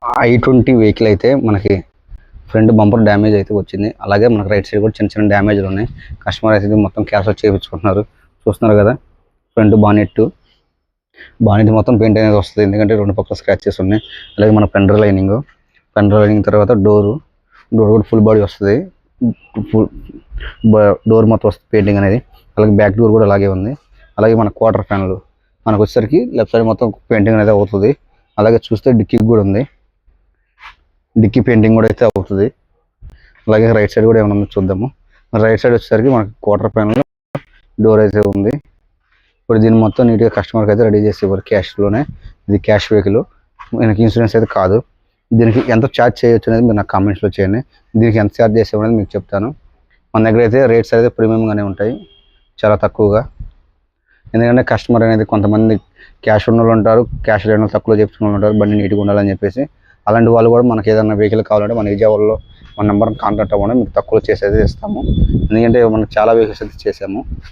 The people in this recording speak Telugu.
i20 వెహికల్ అయితే మనకి ఫ్రంట్ బంపర్ డ్యామేజ్ అయితే వచ్చింది. అలాగే మనకి రైట్ సైడ్ కూడా చిన్న చిన్న డ్యామేజ్లు ఉన్నాయి. కస్టమర్ అయితే మొత్తం క్యాష్ అవుట్ చేయించుకుంటున్నారు. చూస్తున్నారు కదా, ఫ్రంట్ బానెట్ మొత్తం పెయింట్ అనేది వస్తుంది, ఎందుకంటే రెండు పక్కల స్క్రాచెస్ ఉన్నాయి. అలాగే మన ఫెండర్ లైనింగ్ తర్వాత డోర్ కూడా ఫుల్ బాడీ వస్తుంది. డోర్ మొత్తం వస్తుంది పెయింటింగ్ అనేది. అలాగే బ్యాక్ డోర్ కూడా అలాగే ఉంది. అలాగే మన క్వార్టర్ ఫ్యాన్లు మనకు వచ్చేసరికి లెఫ్ట్ సైడ్ మొత్తం పెయింటింగ్ అనేది అవుతుంది. అలాగే చూస్తే డిక్కీ కూడా ఉంది, డిక్కీ పెయింటింగ్ కూడా అయితే అవుతుంది. అలాగే రైట్ సైడ్ కూడా ఏమైనా చూద్దాము. రైట్ సైడ్ వచ్చేసరికి మనకి క్వార్టర్ ప్యానల్ డోర్ అయితే ఉంది. ఇప్పుడు దీన్ని మొత్తం నీట్గా కస్టమర్కి అయితే రెడీ చేసి ఇవ్వరు క్యాష్లోనే. ఇది క్యాష్ వెహికల్, మనకి ఇన్సూరెన్స్ అయితే కాదు. దీనికి ఎంత ఛార్జ్ చేయొచ్చు అనేది మీరు నాకు కామెంట్స్లో చేయండి. దీనికి ఎంత ఛార్జ్ చేసేవనేది మీకు చెప్తాను. మన దగ్గర అయితే రేట్స్ అయితే ప్రీమియంగానే ఉంటాయి, చాలా తక్కువగా. ఎందుకంటే కస్టమర్ అనేది కొంతమంది క్యాష్ ఉన్న వాళ్ళు ఉంటారు, క్యాష్ లేని వాళ్ళు తక్కువలో చెప్తున్న వాళ్ళు ఉంటారు, బండి నీట్గా ఉండాలని చెప్పేసి. అలాంటి వాళ్ళు కూడా మనకి ఏదైనా వెహికల్ కావాలంటే మన విజయవాడలో మన నెంబర్ని కాంటాక్ట్ అవ్వండి, మీకు తక్కువలో చేసేది ఇస్తాము. ఎందుకంటే మనకు చాలా వెహికల్స్ అయితే చేసాము.